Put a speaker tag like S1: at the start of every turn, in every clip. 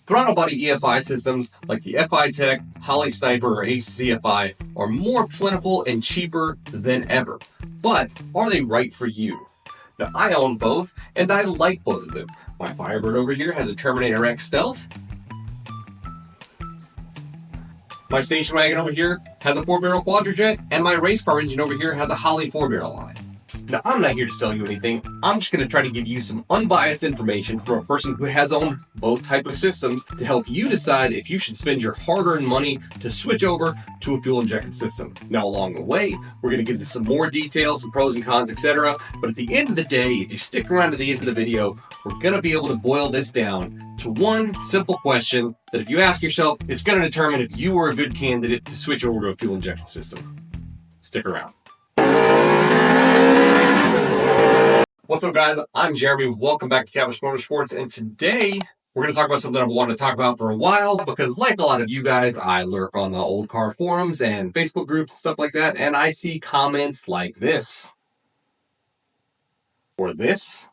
S1: Throttle body EFI systems like the FiTech, Holley Sniper, or Aces EFI are more plentiful and cheaper than ever. But are they right for you? Now, I own both, and I like both of them. My Firebird over here has a Terminator X Stealth. My station wagon over here has a 4-barrel Quadrajet, and my race car engine over here has a Holley 4-barrel line. Now, I'm not here to sell you anything. I'm just going to try to give you some unbiased information from a person who has owned both types of systems to help you decide if you should spend your hard-earned money to switch over to a fuel injection system. Now, along the way, we're going to get into some more details, some pros and cons, etc. But at the end of the day, if you stick around to the end of the video, we're going to be able to boil this down to one simple question that if you ask yourself, it's going to determine if you are a good candidate to switch over to a fuel injection system. Stick around. What's up, guys? I'm Jeremy. Welcome back to Carburetors Motorsports, and today we're going to talk about something I've wanted to talk about for a while because, like a lot of you guys, I lurk on the old car forums and Facebook groups and stuff like that, and I see comments like this, or this,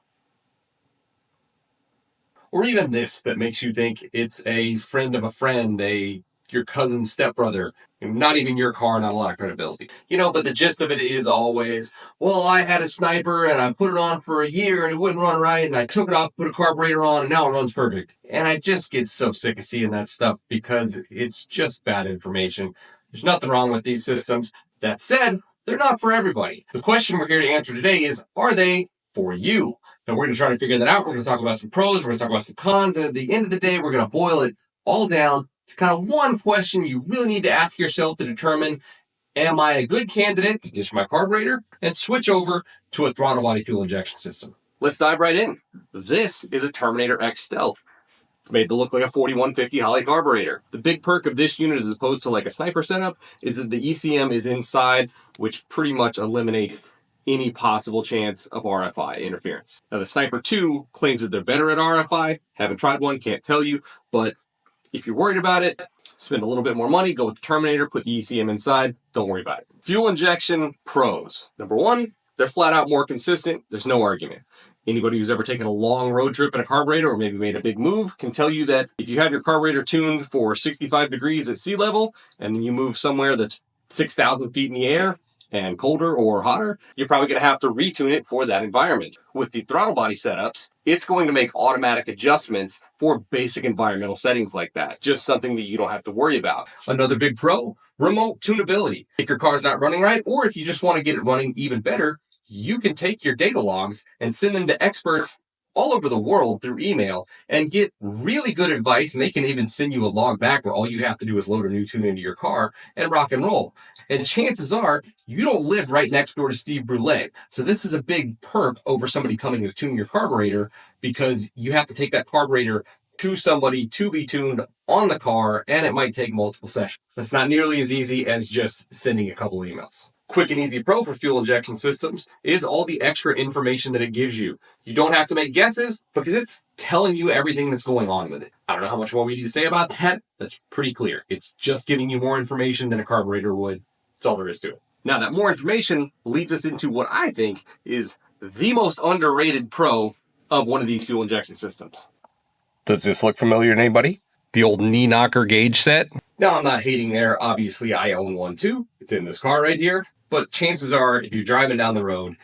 S1: or even this that makes you think it's a friend of a friend, your cousin's stepbrother, not even your car, not a lot of credibility. But the gist of it is always, well, I had a Sniper and I put it on for a year and it wouldn't run right, and I took it off, put a carburetor on, and now it runs perfect. And I just get so sick of seeing that stuff because it's just bad information. There's nothing wrong with these systems. That said, they're not for everybody. The question we're here to answer today is, are they for you? And we're going to try to figure that out. We're going to talk about some pros, we're going to talk about some cons, and at the end of the day, we're going to boil it all down to kind of one question you really need to ask yourself to determine, am I a good candidate to ditch my carburetor and switch over to a throttle body fuel injection system? Let's dive right in. This is a Terminator X Stealth. It's made to look like a 4150 Holley carburetor. The big perk of this unit, as opposed to like a Sniper setup, is that the ECM is inside, which pretty much eliminates any possible chance of RFI interference. Now, the Sniper 2 claims that they're better at RFI. Haven't tried one, can't tell you, but if you're worried about it, spend a little bit more money, go with the Terminator, put the ECM inside, don't worry about it. Fuel injection pros. Number one, they're flat out more consistent. There's no argument. Anybody who's ever taken a long road trip in a carburetor or maybe made a big move can tell you that if you have your carburetor tuned for 65 degrees at sea level and then you move somewhere that's 6,000 feet in the air and colder or hotter, you're probably going to have to retune it for that environment. With the throttle body setups, it's going to make automatic adjustments for basic environmental settings like that. Just something that you don't have to worry about. Another big pro, remote tunability. If your car's not running right, or if you just want to get it running even better, you can take your data logs and send them to experts all over the world through email and get really good advice, and they can even send you a log back where all you have to do is load a new tune into your car and rock and roll. And chances are you don't live right next door to Steve Brule. So this is a big perk over somebody coming to tune your carburetor, because you have to take that carburetor to somebody to be tuned on the car, and it might take multiple sessions. That's not nearly as easy as just sending a couple emails. Quick and easy pro for fuel injection systems is all the extra information that it gives you. You don't have to make guesses because it's telling you everything that's going on with it. I don't know how much more we need to say about that. That's pretty clear. It's just giving you more information than a carburetor would. That's all there is to it. Now, that more information leads us into what I think is the most underrated pro of one of these fuel injection systems. Does this look familiar to anybody? The old knee knocker gauge set? Now, I'm not hating there. Obviously, I own one too. It's in this car right here. But chances are, if you're driving down the road,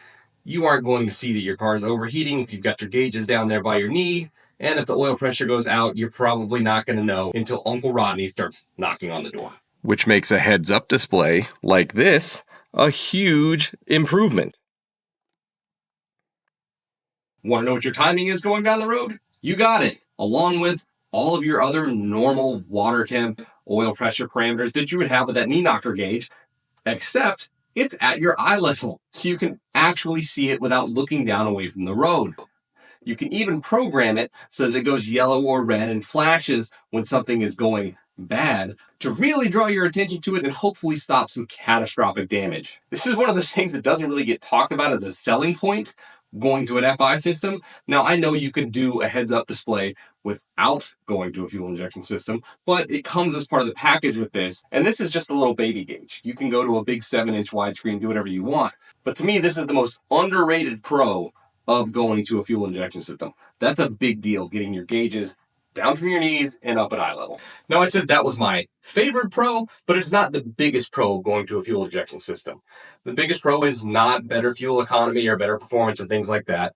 S1: you aren't going to see that your car is overheating if you've got your gauges down there by your knee. And if the oil pressure goes out, you're probably not going to know until Uncle Rodney starts knocking on the door. Which makes a heads-up display like this a huge improvement. Want to know what your timing is going down the road? You got it, along with all of your other normal water temp, oil pressure parameters that you would have with that knee knocker gauge, except it's at your eye level, so you can actually see it without looking down away from the road. You can even program it so that it goes yellow or red and flashes when something is going bad to really draw your attention to it and hopefully stop some catastrophic damage. This is one of those things that doesn't really get talked about as a selling point going to an FI system. Now, I know you can do a heads-up display without going to a fuel injection system, but it comes as part of the package with this, and this is just a little baby gauge. You can go to a big 7-inch widescreen, do whatever you want, but to me, this is the most underrated pro of going to a fuel injection system. That's a big deal, getting your gauges down from your knees and up at eye level. Now, I said that was my favorite pro, but it's not the biggest pro going to a fuel injection system. The biggest pro is not better fuel economy or better performance or things like that.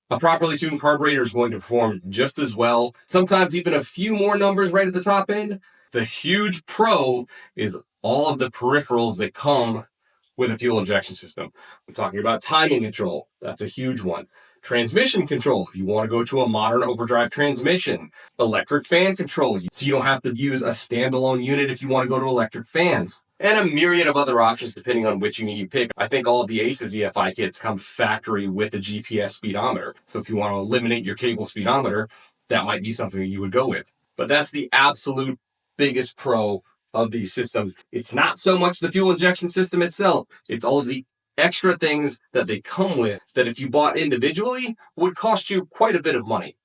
S1: A properly tuned carburetor is going to perform just as well, sometimes even a few more numbers right at the top end. The huge pro is all of the peripherals that come with a fuel injection system. I'm talking about timing control. That's a huge one. Transmission control, if you want to go to a modern overdrive transmission. Electric fan control, so you don't have to use a standalone unit if you want to go to electric fans. And a myriad of other options depending on which unit you pick. I think all of the Aces EFI kits come factory with a GPS speedometer. So if you want to eliminate your cable speedometer, that might be something you would go with. But that's the absolute biggest pro of these systems. It's not so much the fuel injection system itself. It's all of the extra things that they come with that if you bought individually would cost you quite a bit of money.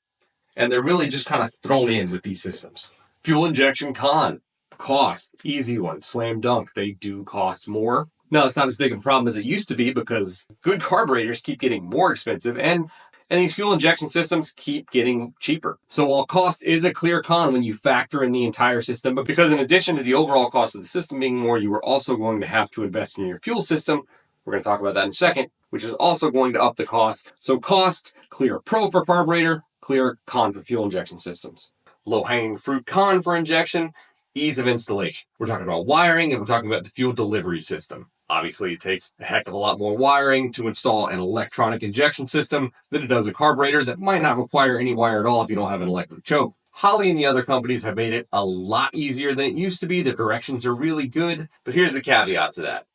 S1: And they're really just kind of thrown in with these systems. Fuel injection con. Cost. Easy one. Slam dunk. They do cost more. Now, it's not as big a problem as it used to be because good carburetors keep getting more expensive and these fuel injection systems keep getting cheaper. So while cost is a clear con when you factor in the entire system, but because in addition to the overall cost of the system being more, you are also going to have to invest in your fuel system. We're going to talk about that in a second, which is also going to up the cost. So cost, clear pro for carburetor, clear con for fuel injection systems. Low-hanging fruit con for injection, ease of installation. We're talking about wiring and we're talking about the fuel delivery system. Obviously, it takes a heck of a lot more wiring to install an electronic injection system than it does a carburetor that might not require any wire at all if you don't have an electric choke. Holley and the other companies have made it a lot easier than it used to be. The directions are really good, but here's the caveat to that.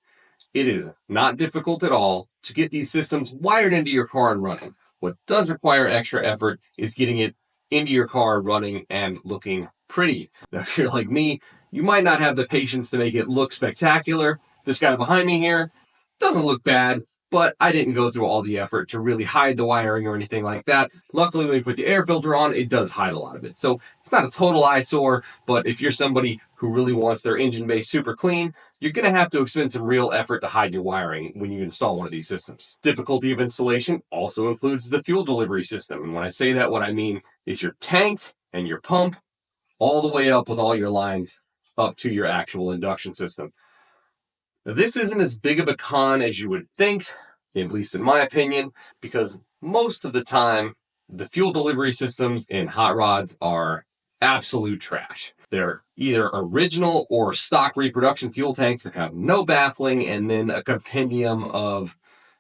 S1: It is not difficult at all to get these systems wired into your car and running. What does require extra effort is getting it into your car running and looking pretty. Now, if you're like me, you might not have the patience to make it look spectacular. This guy behind me here doesn't look bad, but I didn't go through all the effort to really hide the wiring or anything like that. Luckily, when you put the air filter on, it does hide a lot of it. So it's not a total eyesore, but if you're somebody who really wants their engine bay super clean, you're going to have to expend some real effort to hide your wiring when you install one of these systems. Difficulty of installation also includes the fuel delivery system. And when I say that, what I mean is your tank and your pump all the way up with all your lines up to your actual induction system. Now, this isn't as big of a con as you would think, at least in my opinion, because most of the time, the fuel delivery systems in hot rods are absolute trash. They're either original or stock reproduction fuel tanks that have no baffling and then a compendium of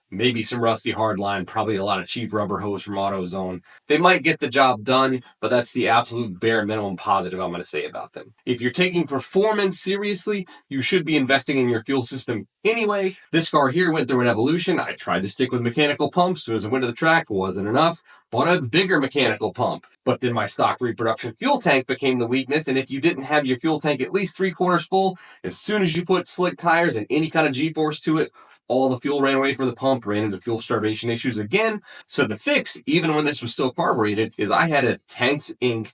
S1: maybe some rusty hardline, probably a lot of cheap rubber hose from AutoZone. They might get the job done, but that's the absolute bare minimum positive I'm going to say about them. If you're taking performance seriously, you should be investing in your fuel system anyway. This car here went through an evolution. I tried to stick with mechanical pumps. As soon as I went to the track, wasn't enough. Bought a bigger mechanical pump. But then my stock reproduction fuel tank became the weakness, and if you didn't have your fuel tank at least 3/4 full, as soon as you put slick tires and any kind of G-force to it, all the fuel ran away from the pump, ran into fuel starvation issues again. So the fix, even when this was still carbureted, is I had a Tanks Inc.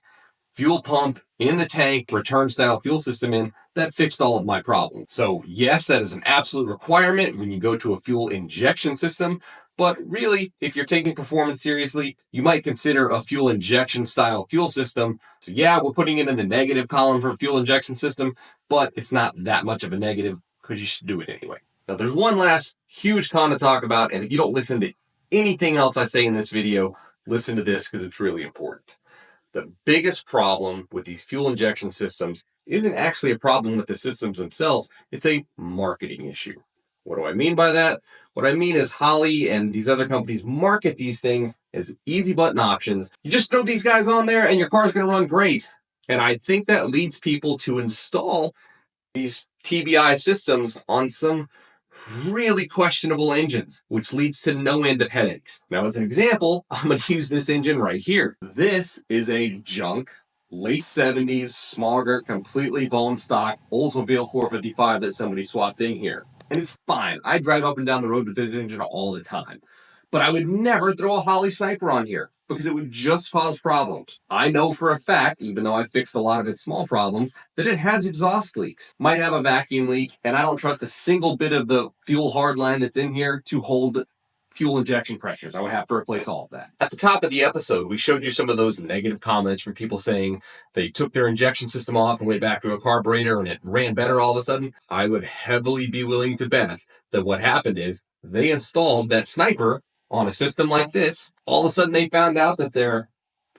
S1: fuel pump in the tank, return style fuel system in, that fixed all of my problems. So yes, that is an absolute requirement when you go to a fuel injection system. But really, if you're taking performance seriously, you might consider a fuel injection style fuel system. So yeah, we're putting it in the negative column for a fuel injection system, but it's not that much of a negative because you should do it anyway. Now, there's one last huge con to talk about, and if you don't listen to anything else I say in this video, listen to this because it's really important. The biggest problem with these fuel injection systems isn't actually a problem with the systems themselves. It's a marketing issue. What do I mean by that? What I mean is Holley and these other companies market these things as easy button options. You just throw these guys on there and your car's going to run great. And I think that leads people to install these TBI systems on some really questionable engines, which leads to no end of headaches. Now, as an example, I'm going to use this engine right here. This is a junk, late 70s, Smager, completely bone stock Oldsmobile 455 that somebody swapped in here. And it's fine. I drive up and down the road with this engine all the time. But I would never throw a Holley Sniper on here because it would just cause problems. I know for a fact, even though I fixed a lot of its small problems, that it has exhaust leaks. Might have a vacuum leak, and I don't trust a single bit of the fuel hardline that's in here to hold fuel injection pressures. I would have to replace all of that. At the top of the episode, we showed you some of those negative comments from people saying they took their injection system off and went back to a carburetor and it ran better all of a sudden. I would heavily be willing to bet that what happened is they installed that sniper on a system like this. All of a sudden they found out that their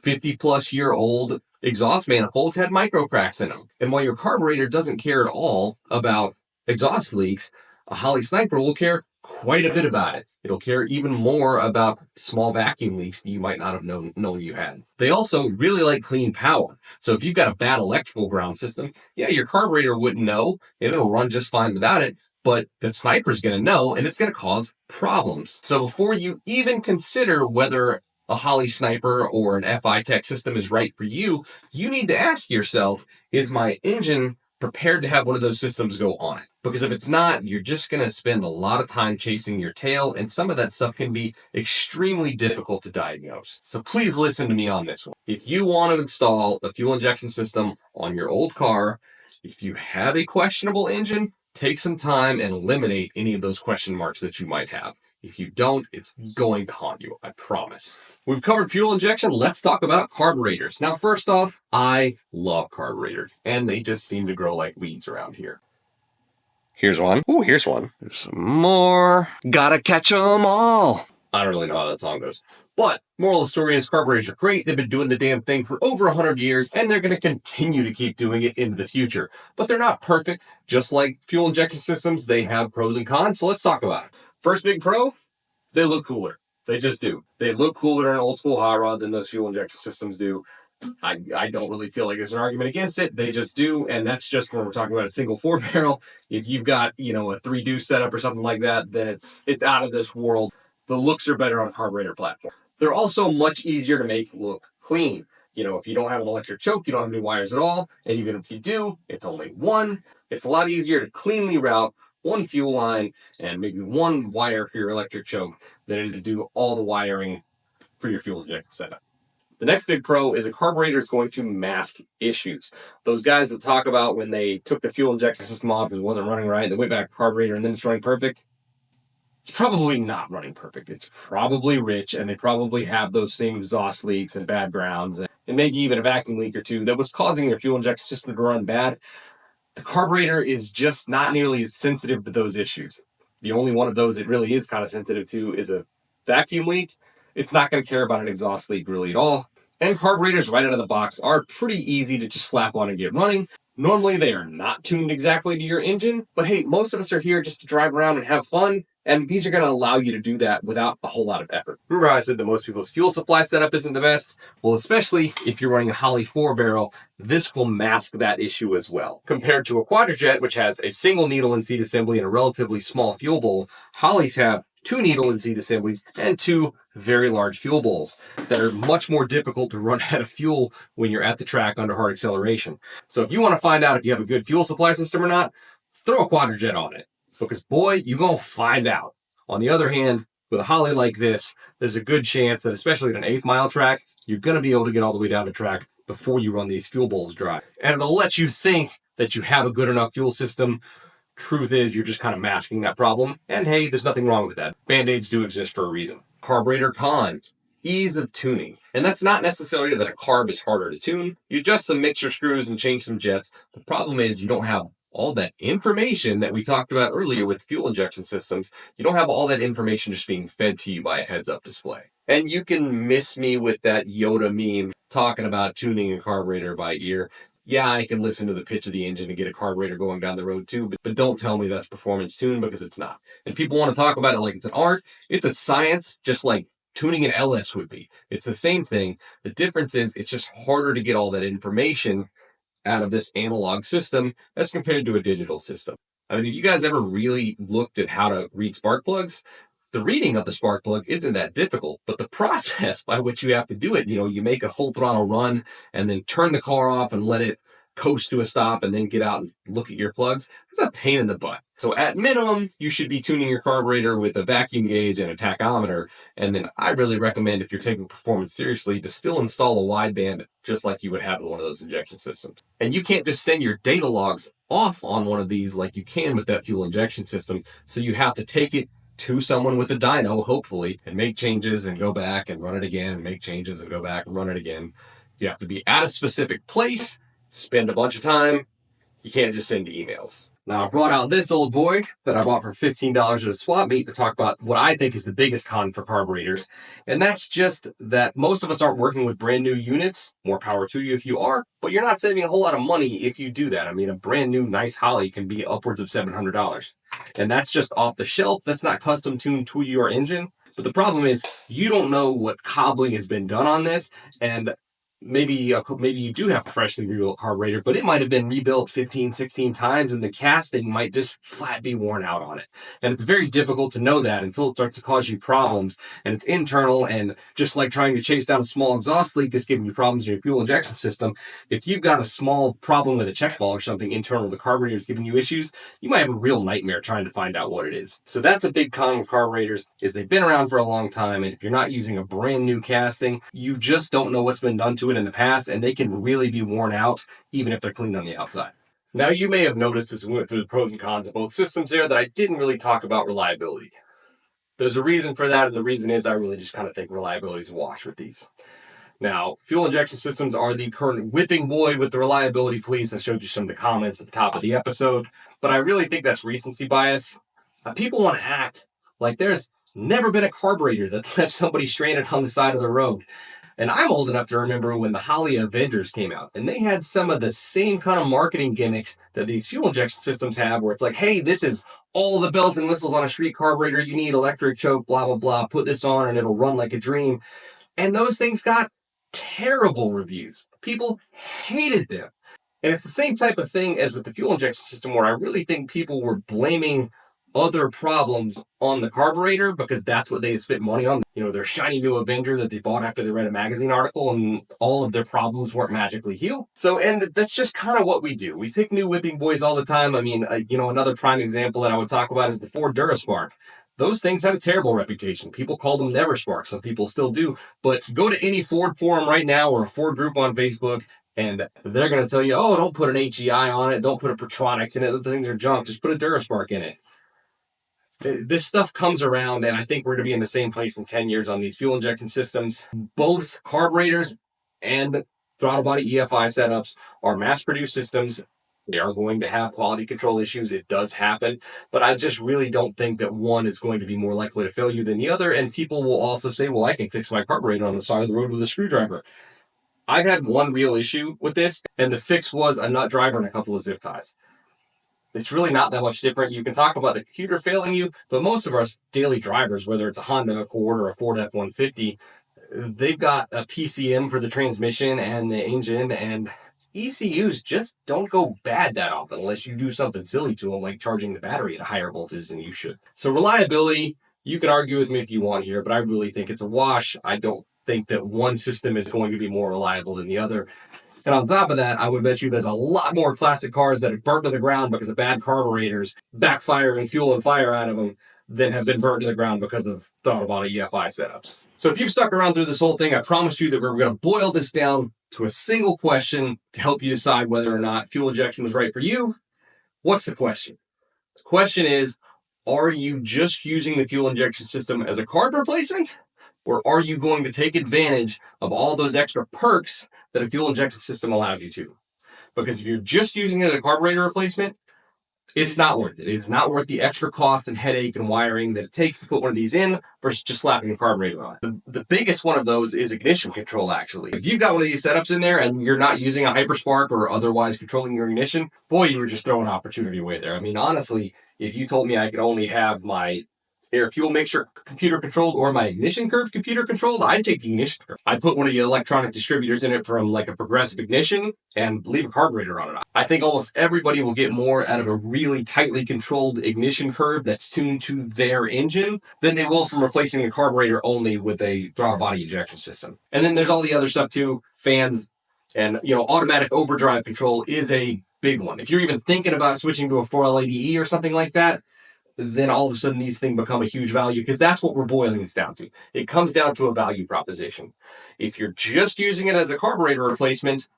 S1: 50-plus-year-old exhaust manifolds had micro cracks in them. And while your carburetor doesn't care at all about exhaust leaks, a Holley sniper will care quite a bit about it. It'll care even more about small vacuum leaks that you might not have known you had. They also really like clean power. So if you've got a bad electrical ground system, yeah, your carburetor wouldn't know, and it'll run just fine without it, but the sniper's going to know, and it's going to cause problems. So before you even consider whether a Holley sniper or an FiTech system is right for you, you need to ask yourself, is my engine prepared to have one of those systems go on it? Because if it's not, you're just going to spend a lot of time chasing your tail, and some of that stuff can be extremely difficult to diagnose. So please listen to me on this one. If you want to install a fuel injection system on your old car, if you have a questionable engine, take some time and eliminate any of those question marks that you might have. If you don't, it's going to haunt you, I promise. We've covered fuel injection. Let's talk about carburetors. Now, first off, I love carburetors, and they just seem to grow like weeds around here. Here's one. Ooh, here's one. There's some more. Gotta catch 'em all. I don't really know how that song goes. But moral of the story is carburetors are great. They've been doing the damn thing for over 100 years, and they're going to continue to keep doing it into the future. But they're not perfect. Just like fuel injection systems, they have pros and cons, so let's talk about it. First big pro, they look cooler. They just do. They look cooler in an old school hot rod than those fuel injection systems do. I don't really feel like there's an argument against it. They just do, and that's just when we're talking about a single 4-barrel. If you've got, a 3-deuce setup or something like that, then it's out of this world. The looks are better on a carburetor platform. They're also much easier to make look clean. If you don't have an electric choke, you don't have any wires at all, and even if you do, it's only one. It's a lot easier to cleanly route one fuel line and maybe one wire for your electric choke than it is to do all the wiring for your fuel injection setup. The next big pro is a carburetor is going to mask issues. Those guys that talk about when they took the fuel injection system off because it wasn't running right, they went back to carburetor and then it's running perfect. It's probably not running perfect. It's probably rich, and they probably have those same exhaust leaks and bad grounds, and maybe even a vacuum leak or two that was causing your fuel injection system to run bad. The carburetor is just not nearly as sensitive to those issues. The only one of those it really is kind of sensitive to is a vacuum leak. It's not going to care about an exhaust leak really at all. And carburetors right out of the box are pretty easy to just slap on and get running. Normally they are not tuned exactly to your engine, but hey, most of us are here just to drive around and have fun. And these are going to allow you to do that without a whole lot of effort. Remember how I said that most people's fuel supply setup isn't the best? Well, especially if you're running a Holley 4-barrel, this will mask that issue as well. Compared to a Quadrajet, which has a single needle and seat assembly and a relatively small fuel bowl, Holleys have 2 needle and seat assemblies and 2 very large fuel bowls that are much more difficult to run out of fuel when you're at the track under hard acceleration. So if you want to find out if you have a good fuel supply system or not, throw a Quadrajet on it. Because boy, you're going to find out. On the other hand, with a Holley like this, there's a good chance that especially at an 8-mile track, you're going to be able to get all the way down the track before you run these fuel bowls dry. And it'll let you think that you have a good enough fuel system. Truth is, you're just kind of masking that problem. And hey, there's nothing wrong with that. Band-Aids do exist for a reason. Carburetor con, ease of tuning. And that's not necessarily that a carb is harder to tune. You adjust some mixer screws and change some jets. The problem is you don't have all that information that we talked about earlier with fuel injection systems. You don't have all that information just being fed to you by a heads-up display. And you can miss me with that Yoda meme talking about tuning a carburetor by ear. Yeah, I can listen to the pitch of the engine and get a carburetor going down the road too, but don't tell me that's performance tuned, because it's not. And people want to talk about it like it's an art. It's a science, just like tuning an LS would be. It's the same thing. The difference is it's just harder to get all that information out of this analog system as compared to a digital system. I mean, have you guys ever really looked at how to read spark plugs? The reading of the spark plug isn't that difficult, but the process by which you have to do it, you make a full throttle run and then turn the car off and let it coast to a stop and then get out and look at your plugs. It's a pain in the butt. So at minimum, you should be tuning your carburetor with a vacuum gauge and a tachometer. And then I really recommend, if you're taking performance seriously, to still install a wideband just like you would have in one of those injection systems. And you can't just send your data logs off on one of these like you can with that fuel injection system. So you have to take it to someone with a dyno, hopefully, and make changes and go back and run it again, and make changes and go back and run it again. You have to be at a specific place, spend a bunch of time. You can't just send emails. Now, I brought out this old boy that I bought for $15 at a swap meet to talk about what I think is the biggest con for carburetors. And that's just that most of us aren't working with brand new units. More power to you if you are, but you're not saving a whole lot of money if you do that. I mean, a brand new nice Holley can be upwards of $700. And that's just off the shelf. That's not custom tuned to your engine. But the problem is you don't know what cobbling has been done on this, and maybe you do have a freshly rebuilt carburetor, but it might have been rebuilt 15, 16 times, and the casting might just flat be worn out on it. And it's very difficult to know that until it starts to cause you problems, and it's internal, and just like trying to chase down a small exhaust leak that's giving you problems in your fuel injection system, if you've got a small problem with a check valve or something internal, the carburetor is giving you issues, you might have a real nightmare trying to find out what it is. So that's a big con with carburetors, is they've been around for a long time, and if you're not using a brand new casting, you just don't know what's been done to it in the past, and they can really be worn out even if they're clean on the outside. Now, you may have noticed as we went through the pros and cons of both systems there that I didn't really talk about reliability. There's a reason for that, and the reason is I really just kind of think reliability is a wash with these. Now, fuel injection systems are the current whipping boy with the reliability police. I showed you some of the comments at the top of the episode, but I really think that's recency bias. People want to act like there's never been a carburetor that's left somebody stranded on the side of the road. And I'm old enough to remember when the Holley Avengers came out, and they had some of the same kind of marketing gimmicks that these fuel injection systems have, where it's like, hey, this is all the bells and whistles on a street carburetor. You need electric choke, blah, blah, blah. Put this on and it'll run like a dream. And those things got terrible reviews. People hated them. And it's the same type of thing as with the fuel injection system, where I really think people were blaming other problems on the carburetor because that's what they had spent money on. You know, their shiny new Avenger that they bought after they read a magazine article, and all of their problems weren't magically healed. So, and that's just kind of what we do. We pick new whipping boys all the time. I mean, another prime example that I would talk about is the Ford DuraSpark. Those things had a terrible reputation. People called them Never Spark. Some people still do. But go to any Ford forum right now or a Ford group on Facebook, and they're going to tell you, oh, don't put an HEI on it. Don't put a Protronics in it. The things are junk. Just put a DuraSpark in it. This stuff comes around, and I think we're going to be in the same place in 10 years on these fuel injection systems. Both carburetors and throttle body EFI setups are mass-produced systems. They are going to have quality control issues. It does happen, but I just really don't think that one is going to be more likely to fail you than the other. And people will also say, well, I can fix my carburetor on the side of the road with a screwdriver. I've had one real issue with this, and the fix was a nut driver and a couple of zip ties. It's really not that much different. You can talk about the computer failing you, but most of our daily drivers, whether it's a Honda Accord or a Ford F-150, they've got a PCM for the transmission and the engine, and ECUs just don't go bad that often unless you do something silly to them, like charging the battery at a higher voltage than you should. So reliability, you can argue with me if you want here, but I really think it's a wash. I don't think that one system is going to be more reliable than the other. And on top of that, I would bet you there's a lot more classic cars that have burnt to the ground because of bad carburetors, backfiring fuel and fire out of them, than have been burnt to the ground because of throttle body EFI setups. So if you've stuck around through this whole thing, I promised you that we're going to boil this down to a single question to help you decide whether or not fuel injection was right for you. What's the question? The question is, are you just using the fuel injection system as a carb replacement? Or are you going to take advantage of all those extra perks that a fuel injection system allows you to? Because if you're just using it as a carburetor replacement, it's not worth it. It's not worth the extra cost and headache and wiring that it takes to put one of these in versus just slapping a carburetor on it. The biggest one of those is ignition control, actually. If you've got one of these setups in there and you're not using a Hyperspark or otherwise controlling your ignition, boy, you were just throwing opportunity away there. I mean, honestly, if you told me I could only have my air fuel mixture computer controlled or my ignition curve computer controlled, I'd take the ignition curve. I'd put one of the electronic distributors in it from like a progressive ignition and leave a carburetor on it. I think almost everybody will get more out of a really tightly controlled ignition curve that's tuned to their engine than they will from replacing a carburetor only with a throttle body injection system. And then there's all the other stuff too, fans and, automatic overdrive control is a big one. If you're even thinking about switching to a 4L80E or something like that, then all of a sudden these things become a huge value, because that's what we're boiling this down to. It comes down to a value proposition. If you're just using it as a carburetor replacement,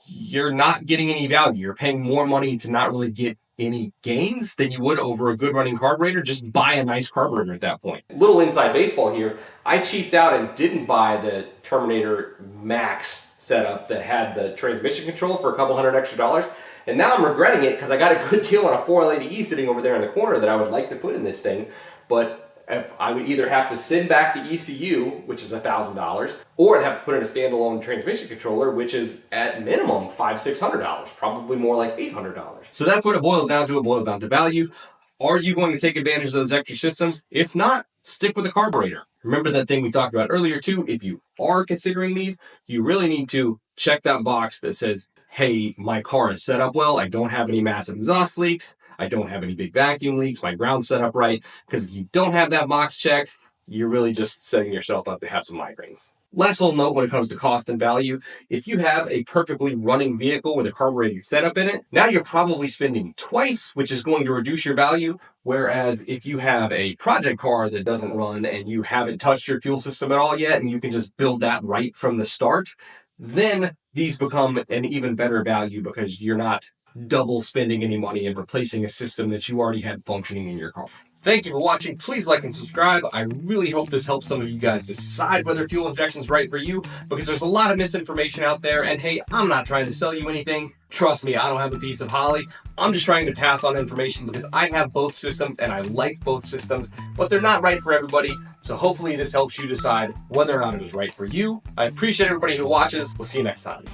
S1: you're not getting any value. You're paying more money to not really get any gains than you would over a good running carburetor. Just buy a nice carburetor at that point. Little inside baseball here. I cheaped out and didn't buy the Terminator Max setup that had the transmission control for a couple $100 extra. And now I'm regretting it because I got a good deal on a 480E sitting over there in the corner that I would like to put in this thing. But if I would either have to send back the ECU, which is $1,000, or I'd have to put in a standalone transmission controller, which is at minimum $500-600, probably more like $800. So that's what it boils down to. It boils down to value. Are you going to take advantage of those extra systems? If not, stick with a carburetor. Remember that thing we talked about earlier too. If you are considering these, you really need to check that box that says, hey, my car is set up well. I don't have any massive exhaust leaks. I don't have any big vacuum leaks. My ground's set up right. Because if you don't have that box checked, you're really just setting yourself up to have some migraines. Last little note when it comes to cost and value, if you have a perfectly running vehicle with a carburetor setup in it, now you're probably spending twice, which is going to reduce your value. Whereas if you have a project car that doesn't run and you haven't touched your fuel system at all yet, and you can just build that right from the start, then these become an even better value because you're not double spending any money and replacing a system that you already had functioning in your car. Thank you for watching. Please like and subscribe. I really hope this helps some of you guys decide whether fuel injection is right for you, because there's a lot of misinformation out there. And hey, I'm not trying to sell you anything. Trust me, I don't have a piece of Holley. I'm just trying to pass on information because I have both systems and I like both systems, but they're not right for everybody. So hopefully this helps you decide whether or not it is right for you. I appreciate everybody who watches. We'll see you next time.